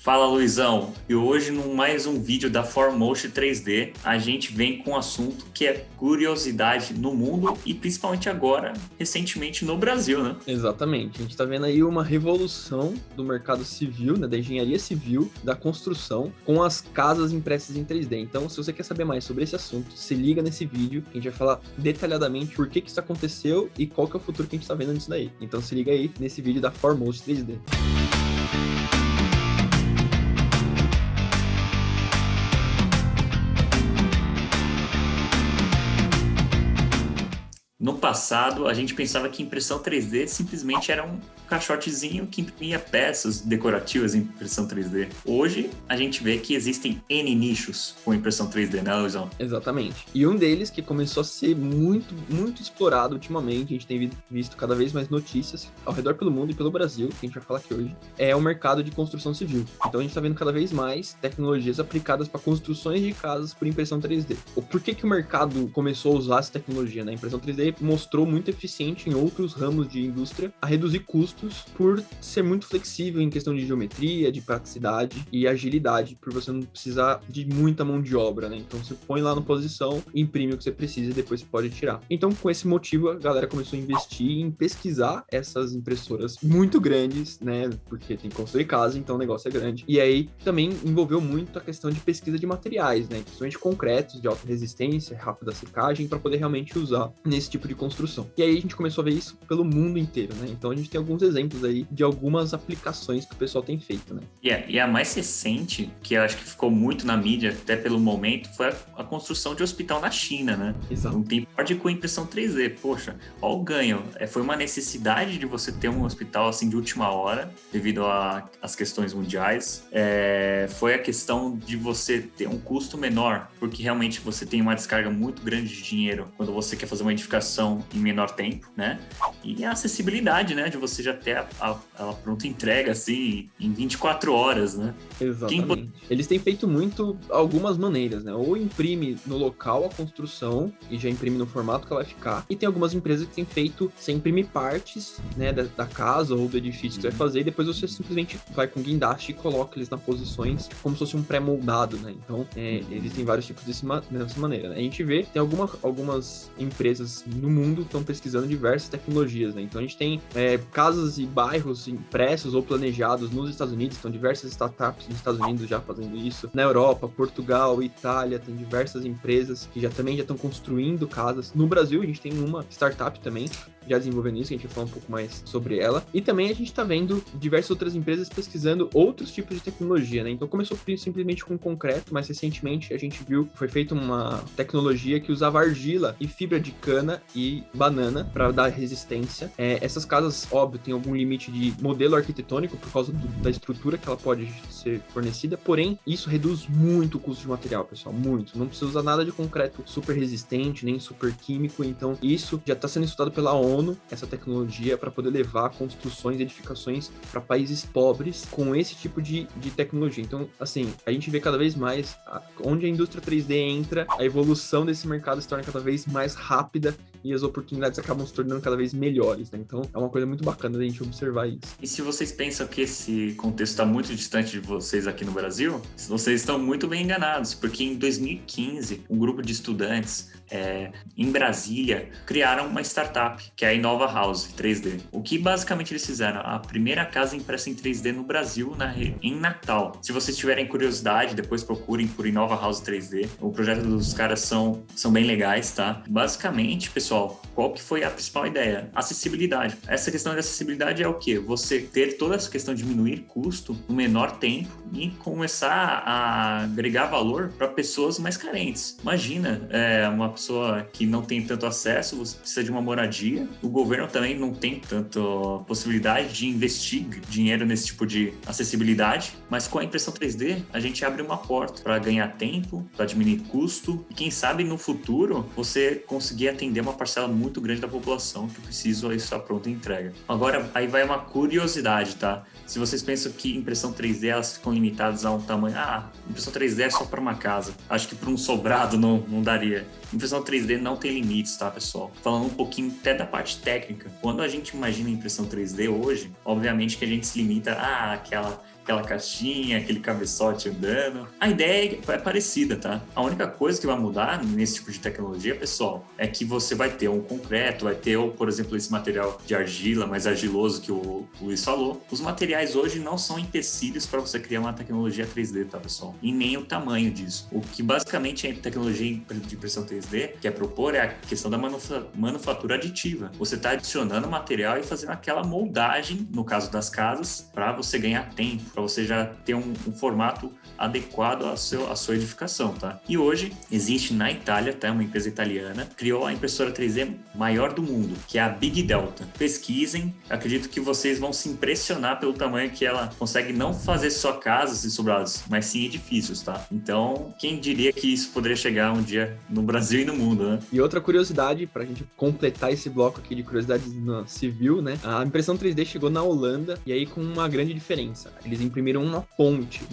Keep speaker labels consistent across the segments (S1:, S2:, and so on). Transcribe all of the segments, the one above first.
S1: Fala, Luizão. E hoje, no mais um vídeo da Formotion 3D, a gente vem com um assunto que é curiosidade no mundo e principalmente agora, recentemente no Brasil, né?
S2: Exatamente. A gente está vendo aí uma revolução do mercado civil, né, da engenharia civil, da construção, com as casas impressas em 3D. Então, se você quer saber mais sobre esse assunto, se liga nesse vídeo, que a gente vai falar detalhadamente por que isso aconteceu e qual que é o futuro que a gente está vendo nisso daí. Então, se liga aí nesse vídeo da Formotion 3D.
S1: No passado, a gente pensava que impressão 3D simplesmente era um caixotezinho que imprimia peças decorativas em impressão 3D. Hoje, a gente vê que existem N nichos com impressão 3D, né, Luizão?
S2: Exatamente. E um deles que começou a ser muito explorado ultimamente, a gente tem visto cada vez mais notícias ao redor pelo mundo e pelo Brasil, que a gente vai falar aqui hoje, é o mercado de construção civil. Então a gente está vendo cada vez mais tecnologias aplicadas para construções de casas por impressão 3D. Por que o mercado começou a usar essa tecnologia, né? A impressão 3D mostrou muito eficiente em outros ramos de indústria a reduzir custos por ser muito flexível em questão de geometria, de praticidade e agilidade, por você não precisar de muita mão de obra, né? Então você põe lá na posição, imprime o que você precisa e depois você pode tirar. Então, com esse motivo, a galera começou a investir em pesquisar essas impressoras muito grandes, né? Porque tem que construir casa, então o negócio é grande. E aí também envolveu muito a questão de pesquisa de materiais, né? Principalmente concretos, de alta resistência, rápida secagem, para poder realmente usar nesse tipo de construção. E aí a gente começou a ver isso pelo mundo inteiro, né? Então a gente tem alguns exemplos aí de algumas aplicações que o pessoal tem feito, né?
S1: E a mais recente, que eu acho que ficou muito na mídia, até pelo momento, foi a construção de hospital na China, né?
S2: Exato.
S1: Um template com impressão 3D. Poxa, olha o ganho. Foi uma necessidade de você ter um hospital assim de última hora, devido às questões mundiais. Foi a questão de você ter um custo menor, porque realmente você tem uma descarga muito grande de dinheiro quando você quer fazer uma edificação em menor tempo, né? E a acessibilidade, né? De você já ter ela pronta entrega, assim, em 24 horas, né?
S2: Exatamente. Eles têm feito muito algumas maneiras, né? Ou imprime no local a construção e já imprime no formato que ela vai ficar. E tem algumas empresas que têm feito, você imprime partes, né, da casa ou do edifício que você vai fazer e depois você simplesmente vai com guindaste e coloca eles nas posições como se fosse um pré-moldado, né? Então, existem vários tipos dessa maneira, né? A gente vê, tem algumas empresas no mundo estão pesquisando diversas tecnologias, né? Então a gente tem casas e bairros impressos ou planejados nos Estados Unidos, então diversas startups nos Estados Unidos já fazendo isso. Na Europa, Portugal, Itália, tem diversas empresas que também já estão construindo casas. No Brasil, a gente tem uma startup também já desenvolvendo isso, a gente vai falar um pouco mais sobre ela. E também a gente está vendo diversas outras empresas pesquisando outros tipos de tecnologia, né? Então começou simplesmente com concreto, mas recentemente a gente viu que foi feita uma tecnologia que usava argila e fibra de cana e banana para dar resistência. Essas casas, óbvio, tem algum limite de modelo arquitetônico por causa da estrutura que ela pode ser fornecida, porém, isso reduz muito o custo de material, pessoal, muito. Não precisa usar nada de concreto super resistente, nem super químico, então isso já está sendo estudado pela ONU, essa tecnologia, para poder levar construções e edificações para países pobres com esse tipo de tecnologia. Então, assim, a gente vê cada vez mais onde a indústria 3D entra, a evolução desse mercado se torna cada vez mais rápida e as oportunidades acabam se tornando cada vez melhores, né? Então, é uma coisa muito bacana da gente observar isso.
S1: E se vocês pensam que esse contexto está muito distante de vocês aqui no Brasil, vocês estão muito bem enganados, porque em 2015, um grupo de estudantes em Brasília criaram uma startup, que é a Inova House 3D. O que basicamente eles fizeram? A primeira casa impressa em 3D no Brasil, em Natal. Se vocês tiverem curiosidade, depois procurem por Inova House 3D. O projeto dos caras são bem legais, tá? Basicamente, pessoal, qual que foi a principal ideia? Acessibilidade. Essa questão de acessibilidade é o quê? Você ter toda essa questão de diminuir custo no menor tempo e começar a agregar valor para pessoas mais carentes. Imagina, uma pessoa que não tem tanto acesso, você precisa de uma moradia, o governo também não tem tanta possibilidade de investir dinheiro nesse tipo de acessibilidade, mas com a impressão 3D a gente abre uma porta para ganhar tempo, para diminuir custo e quem sabe no futuro você conseguir atender uma parcela muito grande da população que precisa estar pronta em entrega. Agora, aí vai uma curiosidade, tá? Se vocês pensam que impressão 3D elas ficam limitadas a um tamanho, impressão 3D é só para uma casa, acho que para um sobrado não daria. Impressão 3D não tem limites, tá, pessoal? Falando um pouquinho até da parte técnica, quando a gente imagina impressão 3D hoje, obviamente que a gente se limita àquela aquela caixinha, aquele cabeçote andando. A ideia é parecida, tá? A única coisa que vai mudar nesse tipo de tecnologia, pessoal, é que você vai ter um concreto, vai ter, por exemplo, esse material de argila, mais argiloso que o Luiz falou. Os materiais hoje não são empecilhos para você criar uma tecnologia 3D, tá, pessoal? E nem o tamanho disso. O que basicamente a tecnologia de impressão 3D quer propor é a questão da manufatura aditiva. Você está adicionando material e fazendo aquela moldagem, no caso das casas, para você ganhar tempo, para você já ter um formato adequado à sua edificação, tá? E hoje existe na Itália, tá? Uma empresa italiana criou a impressora 3D maior do mundo, que é a Big Delta. Pesquisem, acredito que vocês vão se impressionar pelo tamanho que ela consegue não fazer só casas e sobrados, mas sim edifícios, tá? Então, quem diria que isso poderia chegar um dia no Brasil e no mundo, né?
S2: E outra curiosidade, pra gente completar esse bloco aqui de curiosidades na civil, né? A impressão 3D chegou na Holanda e aí com uma grande diferença. Eles imprimiram uma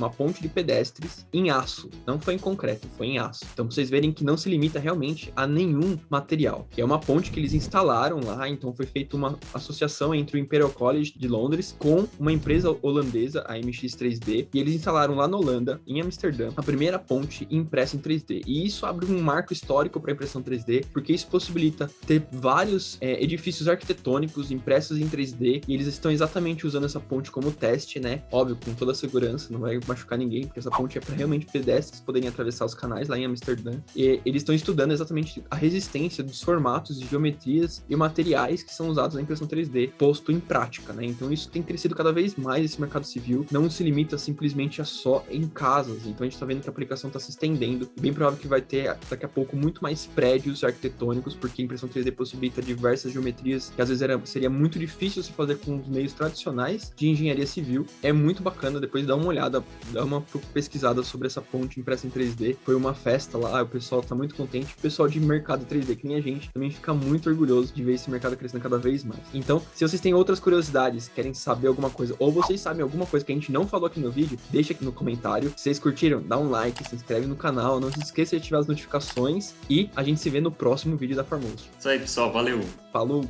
S2: ponte de pedestres em aço. Não foi em concreto, foi em aço. Então, pra vocês verem que não se limita realmente a nenhum material. É uma ponte que eles instalaram lá, então foi feita uma associação entre o Imperial College de Londres com uma empresa holandesa, a MX3D, e eles instalaram lá na Holanda, em Amsterdã, a primeira ponte impressa em 3D. E isso abre um marco histórico para a impressão 3D, porque isso possibilita ter vários edifícios arquitetônicos impressos em 3D, e eles estão exatamente usando essa ponte como teste, né? Óbvio, com toda a segurança, não vai machucar ninguém, porque essa ponte é para realmente pedestres poderem atravessar os canais lá em Amsterdã. E eles estão estudando exatamente a resistência dos formatos, de geometrias e materiais que são usados na impressão 3D, posto em prática, né? Então isso tem crescido cada vez mais, esse mercado civil não se limita simplesmente a só em casas. Então a gente tá vendo que a aplicação está se estendendo, bem provável que vai ter daqui a pouco muito mais prédios arquitetônicos, porque a impressão 3D possibilita diversas geometrias que às vezes seria muito difícil se fazer com os meios tradicionais de engenharia civil. É muito bacana, depois dá uma olhada, dá uma pesquisada sobre essa ponte impressa em 3D. Foi uma festa lá, o pessoal tá muito contente. O pessoal de mercado 3D, que nem a gente, também fica muito orgulhoso de ver esse mercado crescendo cada vez mais. Então, se vocês têm outras curiosidades, querem saber alguma coisa, ou vocês sabem alguma coisa que a gente não falou aqui no vídeo, deixa aqui no comentário. Se vocês curtiram, dá um like, se inscreve no canal, não se esqueça de ativar as notificações e a gente se vê no próximo vídeo da Formoso.
S1: Isso aí, pessoal. Valeu!
S2: Falou!